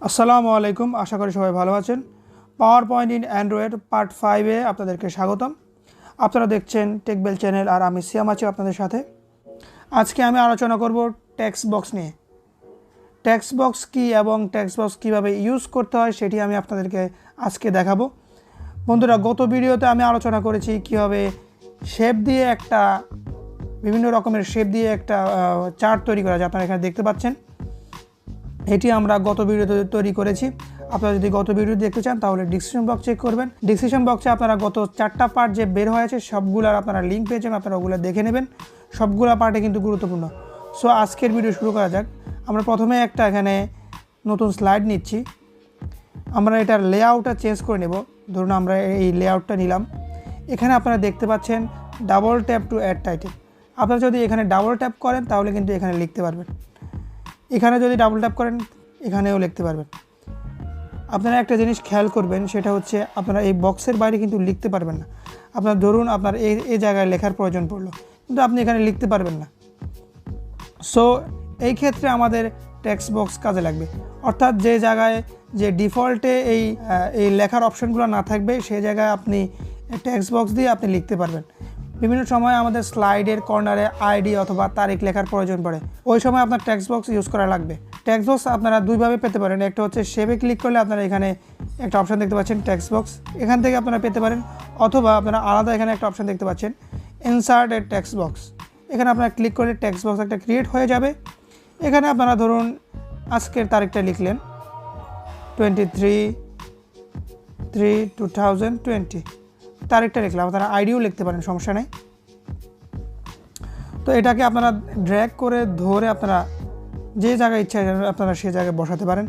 আসসালামু আলাইকুম, আশা করি সবাই ভালো আছেন। PowerPoint in Android part 5-এ আপনাদেরকে স্বাগতম। আপনারা দেখছেন টেকবেল চ্যানেল আর আমি সিয়াম আছি আপনাদের সাথে। আজকে আমি আলোচনা করব টেক্সট বক্স নিয়ে। টেক্সট বক্স কী এবং টেক্সট বক্স কীভাবে ইউজ করতে হয় সেটি আমি আপনাদেরকে আজকে দেখাবো। বন্ধুরা, গত ভিডিওতে আমি আলোচনা করেছি কীভাবে শেপ দিয়ে বিভিন্ন রকমের শেপ দিয়ে একটা চার্ট তৈরি করা যায়। আপনারা এখানে দেখতে পাচ্ছেন, এটি আমরা গত ভিডিওতে তৈরি করেছি। আপনারা যদি গত ভিডিও দেখতে চান তাহলে ডিসক্রিপশন বক্স চেক করবেন। ডিসক্রিপশন বক্সে আপনারা গত 4টা পার্ট যে বের হয়েছে সবগুলোর আপনারা লিঙ্ক পেয়েছেন, আপনারা ওগুলো দেখে নেবেন। সবগুলো পার্টে কিন্তু গুরুত্বপূর্ণ। সো আজকের ভিডিও শুরু করা যাক। আমরা প্রথমে এখানে নতুন স্লাইড নিচ্ছি। আমরা এটার লেআউটটা চেঞ্জ করে নেব। ধরুন আমরা এই লেআউটটা নিলাম। এখানে আপনারা দেখতে পাচ্ছেন double tap to add title. আপনারা যদি এখানে ডাবল ট্যাপ করেন তাহলে কিন্তু এখানে লিখতে পারবেন। এখানে যদি ডাবল ট্যাপ করেন এখানেও লিখতে পারবেন। আপনারা একটা জিনিস খেয়াল করবেন, সেটা হচ্ছে আপনারা এই বক্সের বাইরে কিন্তু লিখতে পারবেন না। আপনার ধরুন আপনার এই জায়গায় লেখার প্রয়োজন পড়লো, কিন্তু আপনি এখানে লিখতে পারবেন না। সো এই ক্ষেত্রে আমাদের টেক্সট বক্স কাজে লাগবে। অর্থাৎ যে জায়গায় যে ডিফল্টে এই লেখার অপশানগুলো না থাকবে সেই জায়গায় আপনি টেক্সট বক্স দিয়ে আপনি লিখতে পারবেন। বিভিন্ন সময় আমাদের স্লাইডের কর্নারে আইডি অথবা তারিখ লেখার প্রয়োজন পড়ে, ওই সময় আপনার টেক্সট বক্স ইউজ করা লাগবে। টেক্সট বক্স আপনারা দুইভাবে পেতে পারেন। একটা হচ্ছে শেপে ক্লিক করলে আপনারা এখানে একটা অপশান দেখতে পাচ্ছেন টেক্সট বক্স, এখান থেকে আপনারা পেতে পারেন। অথবা আপনারা আলাদা এখানে একটা অপশান দেখতে পাচ্ছেন ইনসার্ট এ টেক্সট বক্স, এখানে আপনারা ক্লিক করলে টেক্সট বক্স একটা ক্রিয়েট হয়ে যাবে। এখানে আপনারা ধরুন আজকের তারিখটা লিখলেন 23/3/2020, তারিখটা লিখলাম। আপনারা আইডিও লিখতে পারেন, সমস্যা নেই। তো এটাকে আপনারা ড্র্যাগ করে ধরে আপনারা যে জায়গায় ইচ্ছা আপনারা সেই জায়গায় বসাতে পারেন।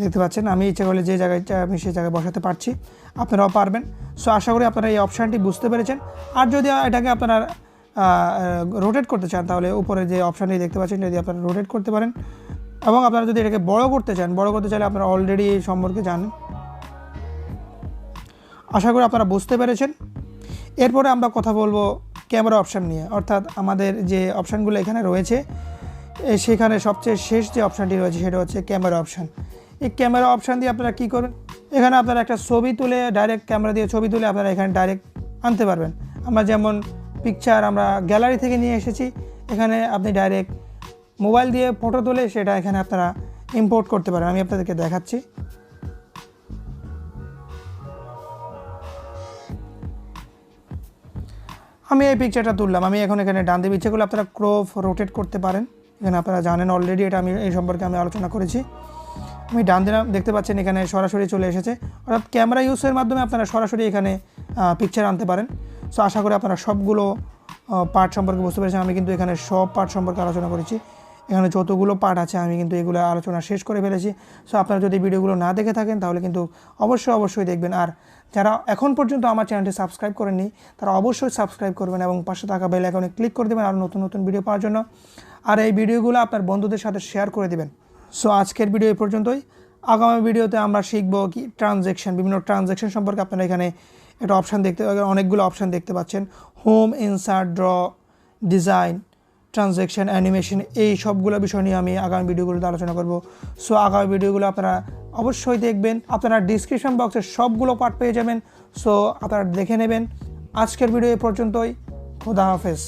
দেখতে পাচ্ছেন আমি ইচ্ছা করলে যে জায়গায় ইচ্ছা আমি সেই জায়গায় বসাতে পারছি, আপনারাও পারবেন। সো আশা করি আপনারা এই অপশানটি বুঝতে পেরেছেন। আর যদি এটাকে আপনারা রোটেট করতে চান তাহলে উপরে যে অপশানটি দেখতে পাচ্ছেন যদি আপনারা রোটেট করতে পারেন। এবং আপনারা যদি এটাকে বড় করতে চাইলে আপনারা অলরেডি এই সম্পর্কে জানেন। আশা করি আপনারা বুঝতে পেরেছেন। এরপরে আমরা কথা বলবো ক্যামেরা অপশান নিয়ে। অর্থাৎ আমাদের যে অপশানগুলো এখানে রয়েছে সেখানে সবচেয়ে শেষ যে অপশানটি রয়েছে সেটা হচ্ছে ক্যামেরা অপশান। এই ক্যামেরা অপশান দিয়ে আপনারা কী করবেন, এখানে আপনারা একটা ছবি তুলে ডাইরেক্ট ক্যামেরা দিয়ে ছবি তুলে আপনারা এখানে ডাইরেক্ট আনতে পারবেন। আমরা যেমন পিকচার আমরা গ্যালারি থেকে নিয়ে এসেছি, এখানে আপনি ডাইরেক্ট মোবাইল দিয়ে ফটো তুলে সেটা এখানে আপনারা ইম্পোর্ট করতে পারেন। আমি আপনাদেরকে দেখাচ্ছি। আমি এই পিকচারটা তুললাম, আমি এখন এখানে ডান দিকে ইচ্ছে করলে আপনারা ক্রপ রোটেট করতে পারেন। এখানে আপনারা জানেন অলরেডি, এটা এই সম্পর্কে আমি আলোচনা করেছি। আমি ডান দিলাম, দেখতে পাচ্ছেন এখানে সরাসরি চলে এসেছে। অর্থাৎ ক্যামেরা ইউজের মাধ্যমে আপনারা সরাসরি এখানে পিকচার আনতে পারেন। সো আশা করি আপনারা সবগুলো পার্ট সম্পর্কে বুঝতে পেরেছেন। আমি কিন্তু এখানে সব পার্ট সম্পর্কে আলোচনা করেছি। এখানে যতগুলো পার্ট আছে আমি কিন্তু এগুলো আলোচনা শেষ করে ফেলেছি। সো আপনারা যদি ভিডিওগুলো না দেখে থাকেন তাহলে কিন্তু অবশ্যই দেখবেন। আর যারা এখন পর্যন্ত আমার চ্যানেলটি সাবস্ক্রাইব করেননি তারা অবশ্যই সাবস্ক্রাইব করবেন এবং পাশে থাকা বেল আইকনে ক্লিক করে দেবেন আরও নতুন ভিডিও পাওয়ার জন্য। আর এই ভিডিওগুলো আপনার বন্ধুদের সাথে শেয়ার করে দেবেন। সো আজকের ভিডিও এই পর্যন্তই। আগামী ভিডিওতে আমরা শিখব কি ট্রানজ্যাকশন, বিভিন্ন ট্রানজ্যাকশন সম্পর্কে। আপনারা এখানে একটা অপশান অনেকগুলো অপশান দেখতে পাচ্ছেন, home, insert, draw, design, transaction, animation, এই সবগুলো বিষয় নিয়ে আমি আগামী ভিডিওগুলোতে আলোচনা করব। সো আগামী ভিডিওগুলো আপনারা অবশ্যই দেখবেন। আপনারা ডিসক্রিপশন বক্সে সবগুলো পার্ট পেয়ে যাবেন। সো আপনারা দেখে নেবেন। আজকের ভিডিও এই পর্যন্তই। খোদা হাফেজ।